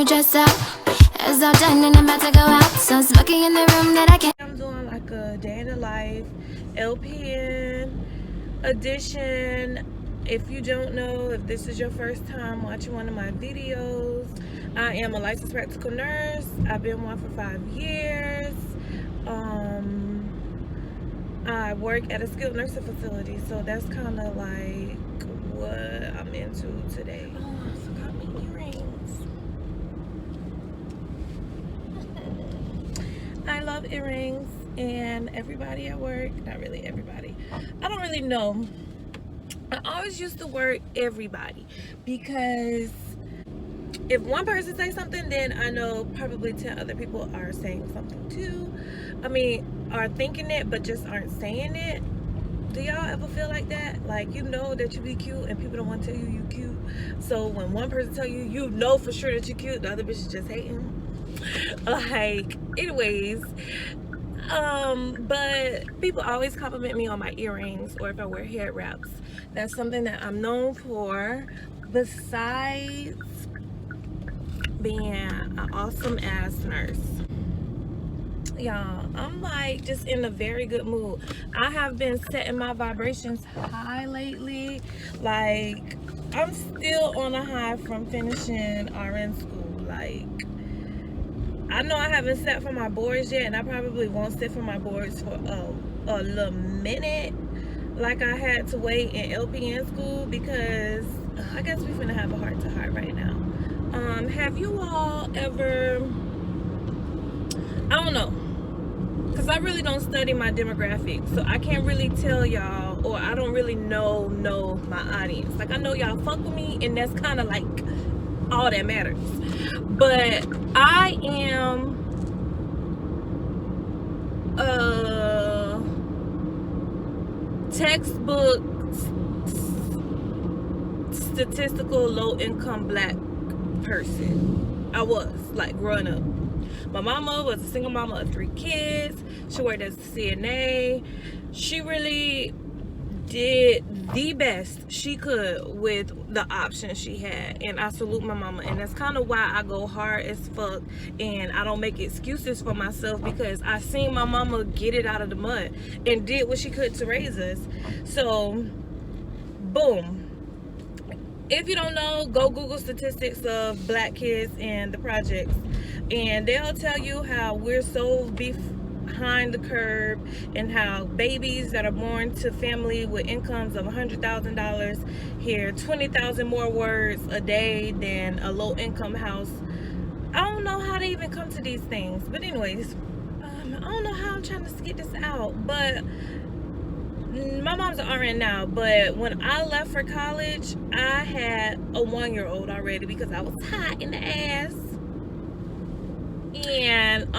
new dress up. It's all done and I'm about to go out. So smoky in the room that I can't. I'm doing like a day in the life LPN edition. If you don't know, if this is your first time watching one of my videos, I am a licensed practical nurse. I've been one for 5 years. I work at a skilled nursing facility, so that's kind of like what I'm into today. Oh, I forgot my earrings. I love earrings, and everybody at work, not really everybody, I don't really know. I always use the word everybody because if one person says something, then I know probably 10 other people are saying something too. I mean, are thinking it but just aren't saying it. Do y'all ever feel like that? Like, you know that you be cute and people don't want to tell you you cute. So when one person tell you, you know for sure that you cute, the other bitch is just hating. Like, anyways, but people always compliment me on my earrings or if I wear hair wraps. That's something that I'm known for, besides being an awesome ass nurse. Y'all, I'm like just in a very good mood. I have been setting my vibrations high lately. Like, I'm still on a high from finishing RN school. Like, I know I haven't sat for my boards yet, and I probably won't sit for my boards for a little minute like I had to wait in LPN school, because I guess we're finna have a heart to heart right now. Have you all ever, I don't know, because I really don't study my demographics, so I can't really tell y'all, or I don't really know my audience. Like, I know y'all fuck with me, and that's kind of like all that matters. But I am a textbook statistical low-income black person. I was, like, growing up. My mama was a single mama of 3 kids. She worked as a CNA. She really did the best she could with the options she had, and I salute my mama. And that's kind of why I go hard as fuck and I don't make excuses for myself, because I seen my mama get it out of the mud and did what she could to raise us. So boom, if you don't know, go Google statistics of black kids in the projects, and they'll tell you how we're so behind the curve, and how babies that are born to family with incomes of $100,000 hear 20,000 more words a day than a low-income house. I don't know how they even come to these things, but anyways, I don't know how I'm trying to get this out, but my mom's an RN now, but when I left for college, I had a 1-year-old already, because I was hot in the ass, and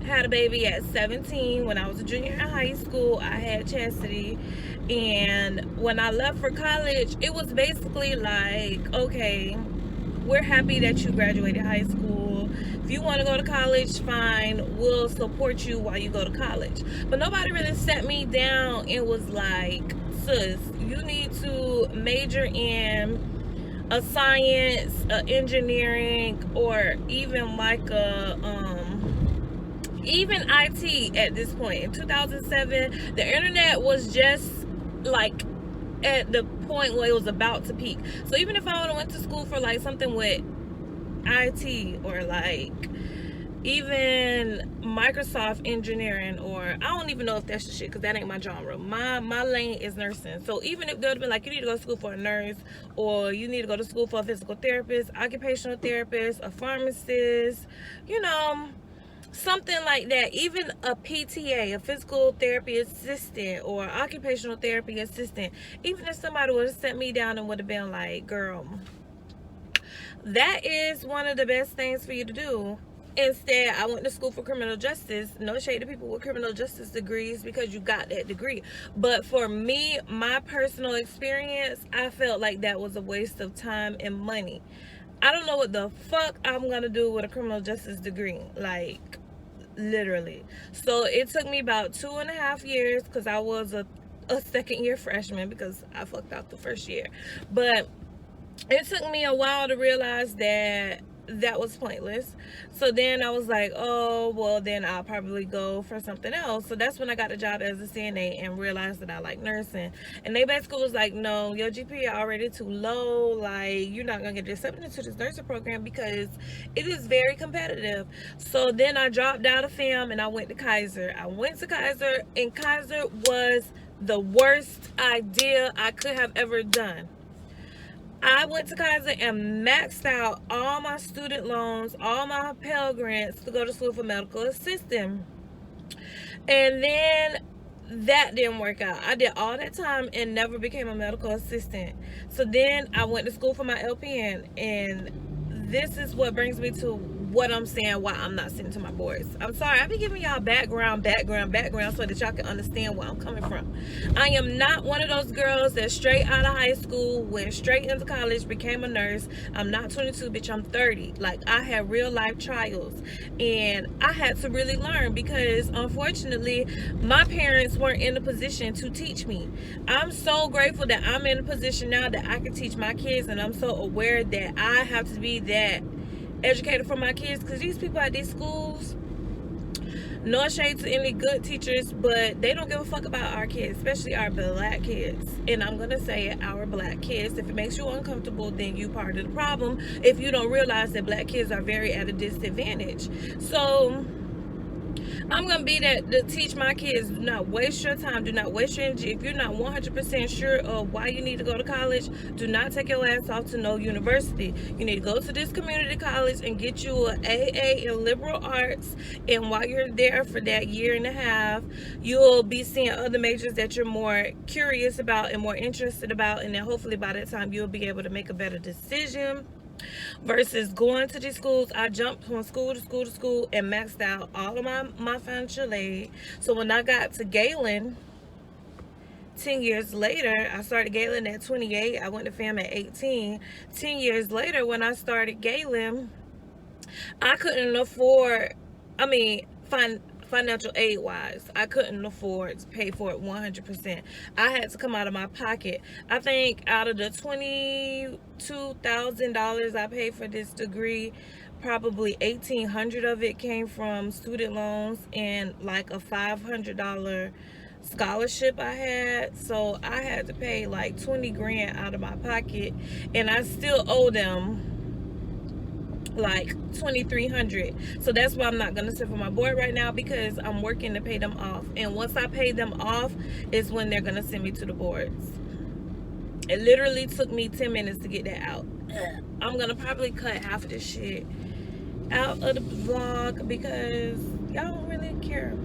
had a baby at 17. When I was a junior in high school, I had chastity. And when I left for college, it was basically like, okay, we're happy that you graduated high school. If you want to go to college, fine, we'll support you while you go to college. But nobody really sat me down and was like, sis, you need to major in a science, a engineering, or even like even IT at this point. In 2007, the internet was just like at the point where it was about to peak. So even if I would have went to school for like something with IT, or like even Microsoft engineering, or I don't even know if that's the shit, because that ain't my genre. My lane is nursing. So even if they would have been like, you need to go to school for a nurse, or you need to go to school for a physical therapist, occupational therapist, a pharmacist, you know, something like that, even a PTA, a physical therapy assistant, or occupational therapy assistant, even if somebody would have sent me down and would have been like, girl, that is one of the best things for you to do. Instead, I went to school for criminal justice. No shade to people with criminal justice degrees, because you got that degree. But for me, my personal experience, I felt like that was a waste of time and money. I don't know what the fuck I'm gonna do with a criminal justice degree, like, literally. So it took me about 2.5 years, because I was a second year freshman, because I fucked out the first year. But it took me a while to realize that that was pointless. So then I was like, oh, well, then I'll probably go for something else. So that's when I got a job as a CNA and realized that I like nursing. And they basically was like, no, your GPA already too low. Like, you're not going to get accepted into this nursing program because it is very competitive. So then I dropped out of FAM and I went to Kaiser. I went to Kaiser, and Kaiser was the worst idea I could have ever done. I went to Kaiser and maxed out all my student loans, all my Pell Grants to go to school for medical assistant. And then that didn't work out. I did all that time and never became a medical assistant. So then I went to school for my LPN, and this is what brings me to what I'm saying, why I'm not sitting to my boards. I'm sorry, I be giving y'all background so that y'all can understand where I'm coming from. I am not one of those girls that straight out of high school, went straight into college, became a nurse. I'm not 22, bitch, I'm 30. Like, I had real life trials, and I had to really learn because unfortunately my parents weren't in a position to teach me. I'm so grateful that I'm in a position now that I can teach my kids, and I'm so aware that I have to be that educated for my kids, because these people at these schools, no shade to any good teachers, but they don't give a fuck about our kids, especially our black kids. And I'm gonna say it, our black kids. If it makes you uncomfortable, then you part of the problem if you don't realize that black kids are very at a disadvantage. So I'm gonna be that to teach my kids, do not waste your time, do not waste your energy. If you're not 100% sure of why you need to go to college, do not take your ass off to no university. You need to go to this community college and get you an AA in liberal arts, and while you're there for that year and a half, you'll be seeing other majors that you're more curious about and more interested about, and then hopefully by that time you'll be able to make a better decision. Versus going to these schools, I jumped from school to school to school and maxed out all of my financial aid. So when I got to Galen, 10 years later, I started Galen at 28. I went to FAM at 18. 10 years later, when I started Galen, I couldn't afford, financial aid wise, I couldn't afford to pay for it 100%. I had to come out of my pocket. I think out of the $22,000 I paid for this degree, probably $1,800 of it came from student loans and like a $500 scholarship I had. So I had to pay like 20 grand out of my pocket, and I still owe them like $2,300. So that's why I'm not gonna sit for my board right now, because I'm working to pay them off, and once I pay them off is when they're gonna send me to the boards. It literally took me 10 minutes to get that out. I'm gonna probably cut half of this shit out of the vlog because y'all don't really care.